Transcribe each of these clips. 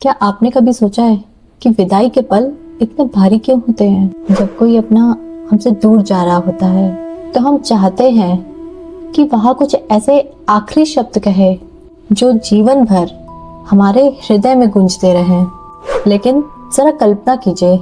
क्या आपने कभी सोचा है कि विदाई के पल इतने भारी क्यों होते हैं? जब कोई अपना हमसे दूर जा रहा होता है तो हम चाहते हैं कि वहाँ कुछ ऐसे आखिरी शब्द कहे जो जीवन भर हमारे हृदय में गूंजते रहें। लेकिन जरा कल्पना कीजिए,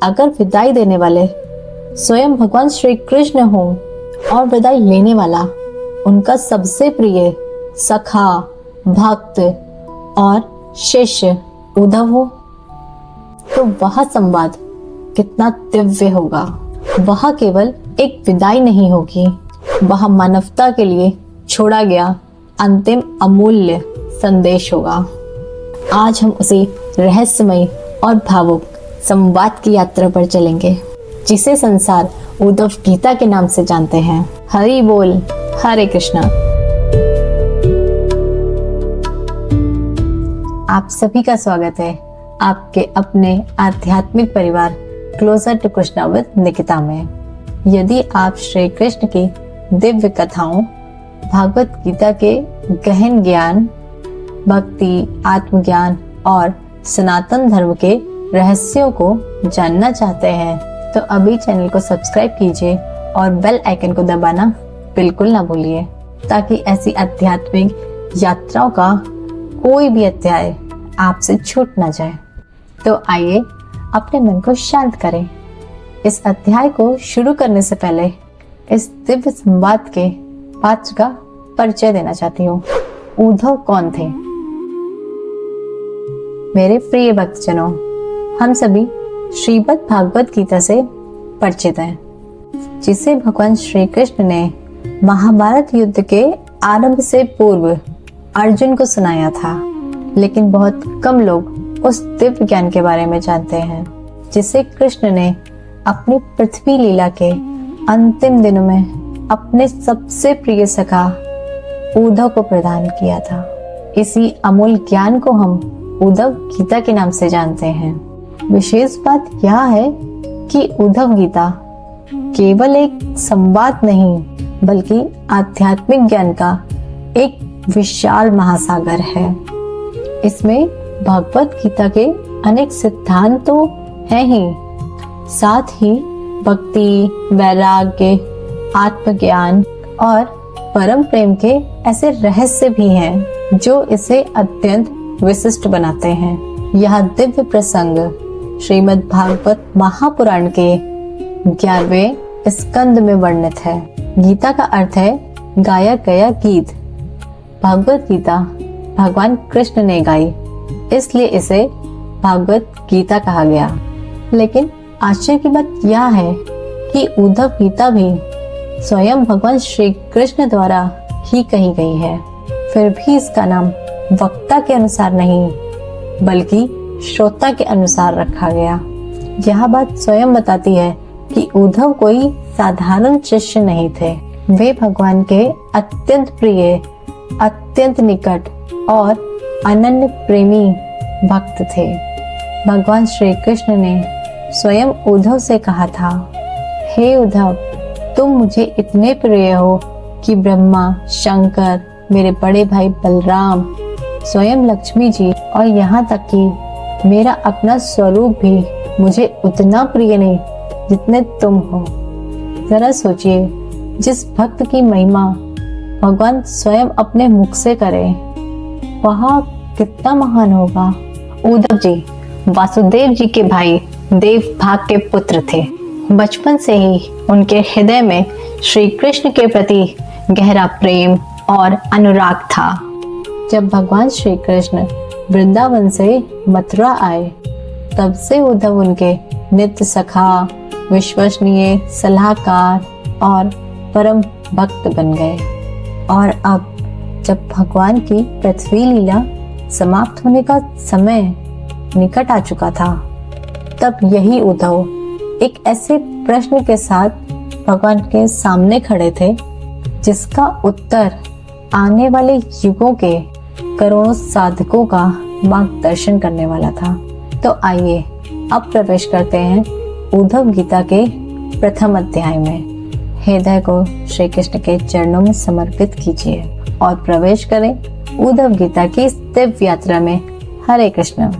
अगर विदाई देने वाले स्वयं भगवान श्री कृष्ण हो और विदाई लेने वाला उनका सबसे प्रिय सखा, भक्त और शिष्य उद्धव हो, तो वह संवाद कितना दिव्य होगा। वह केवल एक विदाई नहीं होगी, वह मानवता के लिए छोड़ा गया अंतिम अमूल्य संदेश होगा। आज हम उसी रहस्यमय और भावुक संवाद की यात्रा पर चलेंगे जिसे संसार उद्धव गीता के नाम से जानते हैं। हरि बोल, हरे कृष्णा। आप सभी का स्वागत है आपके अपने आध्यात्मिक परिवार closer to Krishna with Nikita में। यदि आप श्री कृष्ण की दिव्य कथाओं, भागवत गीता के गहन ज्ञान, भक्ति, आत्मज्ञान और सनातन धर्म के रहस्यों को जानना चाहते हैं तो अभी चैनल को सब्सक्राइब कीजिए और बेल आइकन को दबाना बिल्कुल ना भूलिए, ताकि ऐसी आध्यात्मिक यात्राओं का कोई भी अध्याय आपसे छूट ना जाए। तो आइए अपने मन को शांत करें। इस अध्याय को शुरू करने से पहले इस दिव्य संवाद के पात्र का परिचय देना चाहती हूँ। उद्धव कौन थे? मेरे प्रिय भक्तजनों, हम सभी श्रीमद् भागवत गीता से परिचित हैं, जिसे भगवान श्री कृष्ण ने महाभारत युद्ध के आरंभ से पूर्व अर्जुन को सुनाया था। लेकिन बहुत कम लोग उस दिव्य ज्ञान के बारे में जानते हैं जिसे कृष्ण ने अपनी पृथ्वी लीला के अंतिम दिनों में अपने सबसे प्रिय सखा उद्धव को प्रदान किया था। इसी अमूल्य ज्ञान को हम उद्धव गीता के नाम से जानते हैं। विशेष बात यह है कि उद्धव गीता केवल एक संवाद नहीं बल्कि आध्यात्मिक ज्ञान का एक विशाल महासागर है। इसमें भागवत गीता के अनेक सिद्धांत तो हैं ही, साथ ही भक्ति, वैराग्य, आत्मज्ञान और परम प्रेम के ऐसे रहस्य भी हैं जो इसे अत्यंत विशिष्ट बनाते हैं। यह दिव्य प्रसंग श्रीमद् भागवत महापुराण के 11वें स्कंद में वर्णित है। गीता का अर्थ है गाया गया गीत। भागवत गीता भगवान कृष्ण ने गाई, इसलिए इसे भागवत गीता कहा गया। लेकिन आश्चर्य की बात यह है कि उद्धव गीता भी स्वयं भगवान श्री कृष्ण द्वारा ही कही गई है। फिर भी इसका नाम वक्ता के अनुसार नहीं बल्कि श्रोता के अनुसार रखा गया। यह बात स्वयं बताती है कि उद्धव कोई साधारण शिष्य नहीं थे। वे भगवान के अत्यंत प्रिय, अत्यंत निकट और अनन्य प्रेमी भक्त थे। भगवान श्री कृष्ण ने स्वयं उद्धव से कहा था, हे उद्धव, तुम मुझे इतने प्रिय हो कि ब्रह्मा, शंकर, मेरे बड़े भाई बलराम, स्वयं लक्ष्मी जी और यहाँ तक कि मेरा अपना स्वरूप भी मुझे उतना प्रिय नहीं जितने तुम हो। जरा सोचिए, जिस भक्त की महिमा भगवान स्वयं अपने मुख से करे वह कितना महान होगा। उद्धव जी वासुदेव जी के भाई देवभाग के पुत्र थे। बचपन से ही उनके हृदय में श्री कृष्ण के प्रति गहरा प्रेम और अनुराग था। जब भगवान श्री कृष्ण वृंदावन से मथुरा आए, तब से उद्धव उनके नित्य सखा, विश्वसनीय सलाहकार और परम भक्त बन गए। और अब जब भगवान की पृथ्वी लीला समाप्त होने का समय निकट आ चुका था, तब यही उद्धव एक ऐसे प्रश्न के साथ भगवान के सामने खड़े थे जिसका उत्तर आने वाले युगों के करोड़ों साधकों का मार्गदर्शन करने वाला था। तो आइए अब प्रवेश करते हैं उद्धव गीता के प्रथम अध्याय में। हृदय को श्री कृष्ण के चरणों में समर्पित कीजिए और प्रवेश करें उद्धव गीता की इस दिव्य यात्रा में। हरे कृष्ण।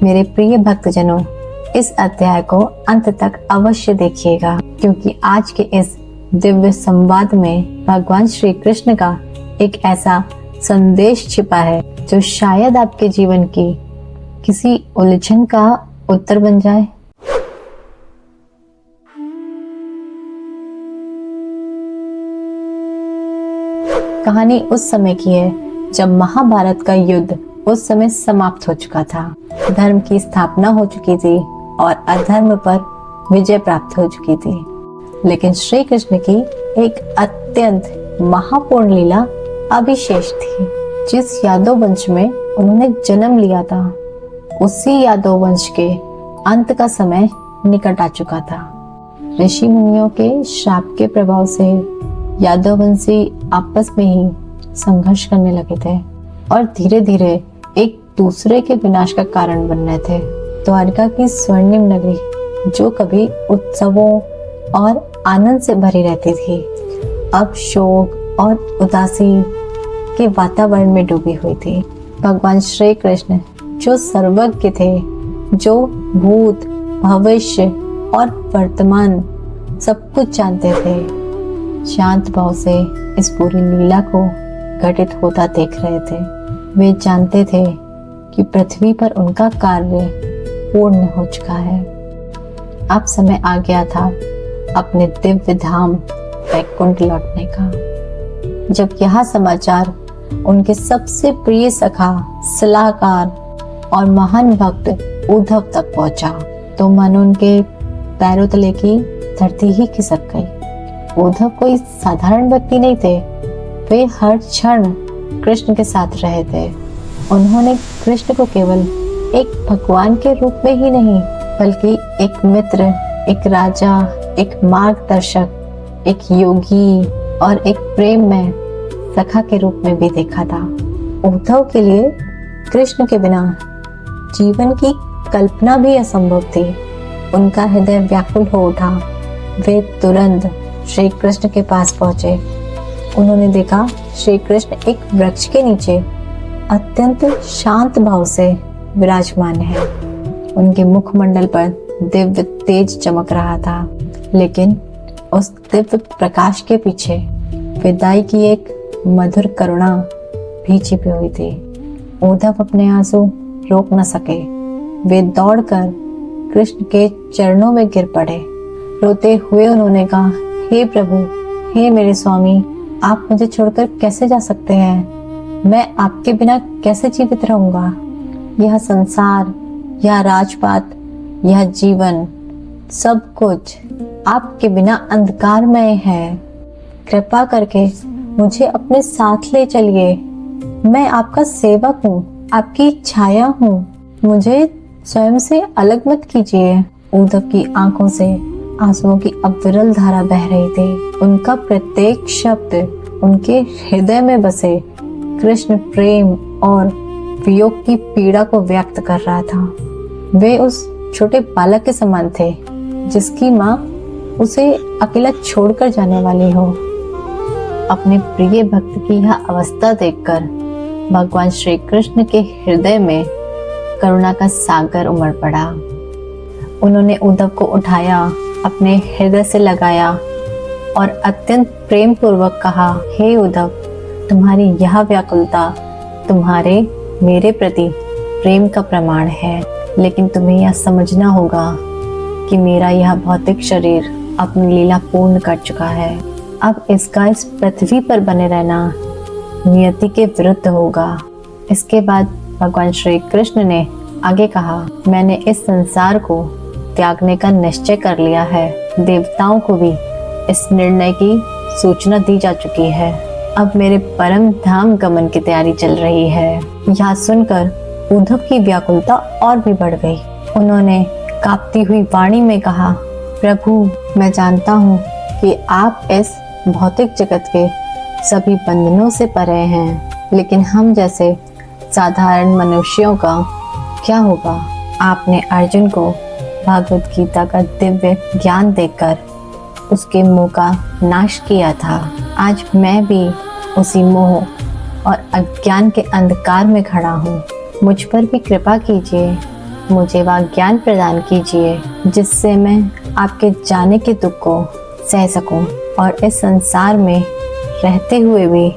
मेरे प्रिय भक्तजनों, इस अध्याय को अंत तक अवश्य देखिएगा, क्योंकि आज के इस दिव्य संवाद में भगवान श्री कृष्ण का एक ऐसा संदेश छिपा है जो शायद आपके जीवन की किसी उलझन का उत्तर बन जाए। कहानी उस समय की है जब महाभारत का युद्ध उस समय समाप्त हो चुका था। धर्म की स्थापना हो चुकी थी और अधर्म पर विजय प्राप्त हो चुकी थी। लेकिन श्री कृष्ण की एक अत्यंत महापूर्ण लीला अविशेष थी। जिस यादव वंश में उन्होंने जन्म लिया था, उसी यादव वंश के अंत का समय निकट आ चुका था। ऋषि मुनियों के श्राप के प्रभाव से यादववंशी आपस में ही संघर्ष करने लगे थे और धीरे धीरे एक दूसरे के विनाश का कारण बन रहे थे। द्वारका की स्वर्णिम नगरी जो कभी उत्सवों और आनंद से भरी रहती थी, अब शोक और उदासी के वातावरण में डूबी हुई थी। भगवान श्री कृष्ण जो सर्वज्ञ थे, जो भूत, भविष्य और वर्तमान सब कुछ जानते थे, शांत भाव से इस पूरी लीला को घटित होता देख रहे थे। वे जानते थे कि पृथ्वी पर उनका कार्य पूर्ण हो चुका है। अब समय आ गया था अपने दिव्य धाम वैकुंठ लौटने का। जब यह समाचार उनके सबसे प्रिय सखा, सलाहकार और महान भक्त उद्धव तक पहुंचा तो मन उनके पैरों तले की धरती ही खिसक गई। उद्धव कोई साधारण व्यक्ति नहीं थे। वे हर क्षण कृष्ण के साथ रहे थे। उन्होंने कृष्ण को केवल एक भगवान के रूप में ही नहीं, बल्कि एक मित्र, एक राजा, एक मार्गदर्शक, एक योगी और एक प्रेम में सखा के रूप में भी देखा था। उद्धव के लिए कृष्ण के बिना जीवन की कल्पना भी असंभव थी। उनका हृदय व्याकुल हो उठा। वे तुरंत श्री कृष्ण के पास पहुंचे। उन्होंने देखा श्री कृष्ण एक वृक्ष के नीचे अत्यंत शांत भाव से विराजमान है। उनके मुखमंडल पर दिव्य तेज चमक रहा था, लेकिन उस दिव्य प्रकाश के पीछे विदाई की एक मधुर करुणा भी छिपी हुई थी। उद्धव अपने आंसू रोक न सके। वे दौड़कर कृष्ण के चरणों में गिर पड़े। रोते हुए उन्होंने कहा, हे प्रभु, हे मेरे स्वामी, आप मुझे छोड़कर कैसे जा सकते हैं? मैं आपके बिना कैसे जीवित रहूंगा? यह संसार, यह राजपाट, यह जीवन, सब कुछ आपके बिना अंधकारमय है। कृपा करके मुझे अपने साथ ले चलिए। मैं आपका सेवक हूँ, आपकी छाया हूँ। मुझे स्वयं से अलग मत कीजिए। उद्धव की आंखों से आंसुओं की अविरल धारा बह रही थी। उनका प्रत्येक शब्द उनके हृदय में बसे कृष्ण प्रेम और वियोग की पीड़ा को व्यक्त कर रहा था। वे उस छोटे बालक के समान थे जिसकी माँ उसे अकेला छोड़कर जाने वाली हो। अपने प्रिय भक्त की यह अवस्था देखकर भगवान श्री कृष्ण के हृदय में करुणा का सागर उमड़ पड़ा। उन्होंने उद्धव को उठाया, अपने हृदय से लगाया और अत्यंत प्रेम पूर्वक कहा, हे उद्धव, तुम्हारी यह व्याकुलता तुम्हारे मेरे प्रति प्रेम का प्रमाण है, लेकिन तुम्हें यह समझना होगा कि मेरा यह भौतिक शरीर अपनी लीला पूर्ण कर चुका है। अब इसका इस पृथ्वी पर बने रहना नियति के विरुद्ध होगा। इसके बाद भगवान श्री कृष्ण ने आगे कहा, मैंने इस संसार को त्यागने का निश्चय कर लिया है। देवताओं को भी इस निर्णय की सूचना दी जा चुकी है। अब मेरे परम धाम गमन की तैयारी चल रही है। यह सुनकर उद्धव की व्याकुलता और भी बढ़ गई। उन्होंने कांपती हुई वाणी में कहा, प्रभु, मैं जानता हूँ कि आप इस भौतिक जगत के सभी बंधनों से परे हैं, लेकिन हम जैसे साधारण मनुष्यों का क्या होगा? आपने अर्जुन को भागवत गीता का दिव्य ज्ञान देकर उसके मोह का नाश किया था। आज मैं भी उसी मोह और अज्ञान के अंधकार में खड़ा हूँ। मुझ पर भी कृपा कीजिए। मुझे वह ज्ञान प्रदान कीजिए जिससे मैं आपके जाने के दुख को सह सकूं और इस संसार में रहते हुए भी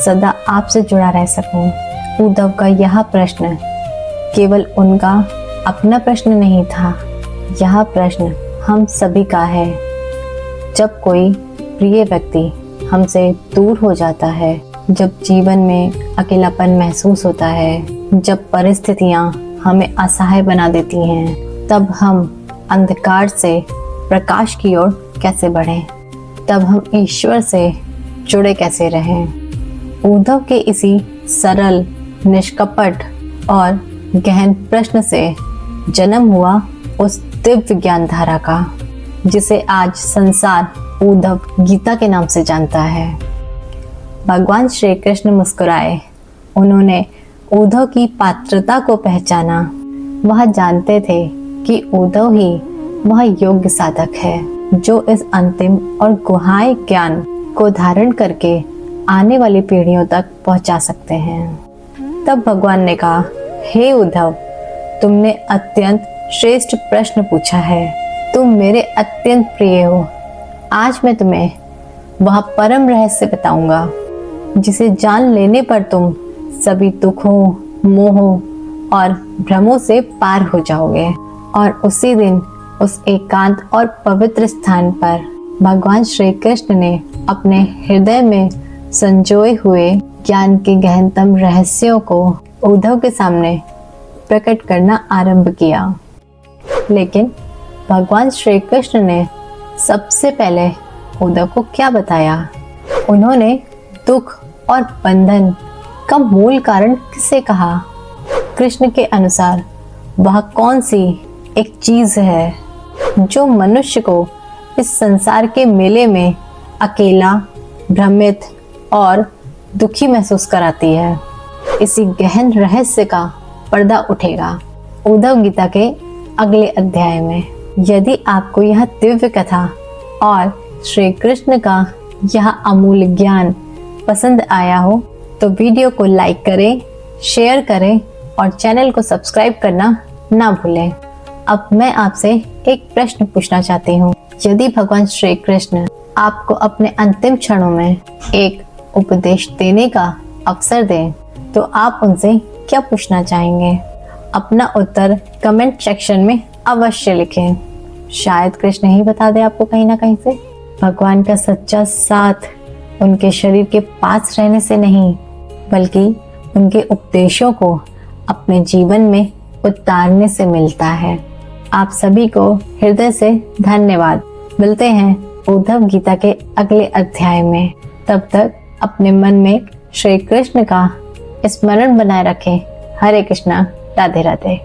सदा आपसे जुड़ा रह सकूं। उद्धव का यह प्रश्न केवल उनका अपना प्रश्न नहीं था, यह प्रश्न हम सभी का है। जब कोई प्रिय व्यक्ति हमसे दूर हो जाता है, जब जीवन में अकेलापन महसूस होता है, जब परिस्थितियां हमें असहाय बना देती हैं, तब हम अंधकार से प्रकाश की ओर कैसे बढ़ें? तब हम ईश्वर से जुड़े कैसे रहें? उद्धव के इसी सरल, निष्कपट और गहन प्रश्न से जन्म हुआ उस दिव्य ज्ञान धारा का, जिसे आज संसार उद्धव गीता के नाम से जानता है। भगवान श्री कृष्ण मुस्कुराए। उन्होंने उद्धव की पात्रता को पहचाना। वह जानते थे कि उद्धव ही वह योग्य साधक है जो इस अंतिम और गुहाय ज्ञान को धारण करके आने वाली पीढ़ियों तक पहुंचा सकते हैं। तब भगवान ने कहा, हे उद्धव, तुमने अत्यंत श्रेष्ठ प्रश्न पूछा है। तुम मेरे अत्यंत प्रिय हो। आज मैं तुम्हें वह परम रहस्य बताऊंगा जिसे जान लेने पर तुम सभी दुखों, मोहों और भ्रमों से पार हो जाओगे। और उसी दिन उस एकांत और पवित्र स्थान पर भगवान श्री कृष्ण ने अपने हृदय में संजोए हुए ज्ञान के गहनतम रहस्यों को उद्धव के सामने प्रकट करना आरंभ किया। लेकिन भगवान श्री कृष्ण ने सबसे पहले उद्धव को क्या बताया? उन्होंने दुख और बंधन का मूल कारण किसे कहा? कृष्ण के अनुसार वह कौन सी एक चीज है जो मनुष्य को इस संसार के मेले में अकेला, भ्रमित और दुखी महसूस कराती है? इसी गहन रहस्य का पर्दा उठेगा उद्धव गीता के अगले अध्याय में। यदि आपको यह दिव्य कथा और श्री कृष्ण का यह अमूल्य ज्ञान पसंद आया हो तो वीडियो को लाइक करें, शेयर करें और चैनल को सब्सक्राइब करना ना भूलें। अब मैं आपसे एक प्रश्न पूछना चाहती हूँ। यदि भगवान श्री कृष्ण आपको अपने अंतिम क्षणों में एक उपदेश देने का अवसर दें तो आप उनसे क्या पूछना चाहेंगे? अपना उत्तर कमेंट सेक्शन में अवश्य लिखें। शायद कृष्ण ही बता दे आपको कहीं ना कहीं से। भगवान का सच्चा साथ उनके शरीर के पास रहने से नहीं, बल्कि उनके उपदेशों को अपने जीवन में उतारने से मिलता है। आप सभी को हृदय से धन्यवाद। मिलते हैं उद्धव गीता के अगले अध्याय में। तब तक अपने मन में श्री कृष्ण का स्मरण बनाए रखें। हरे कृष्णा, राधे राधे।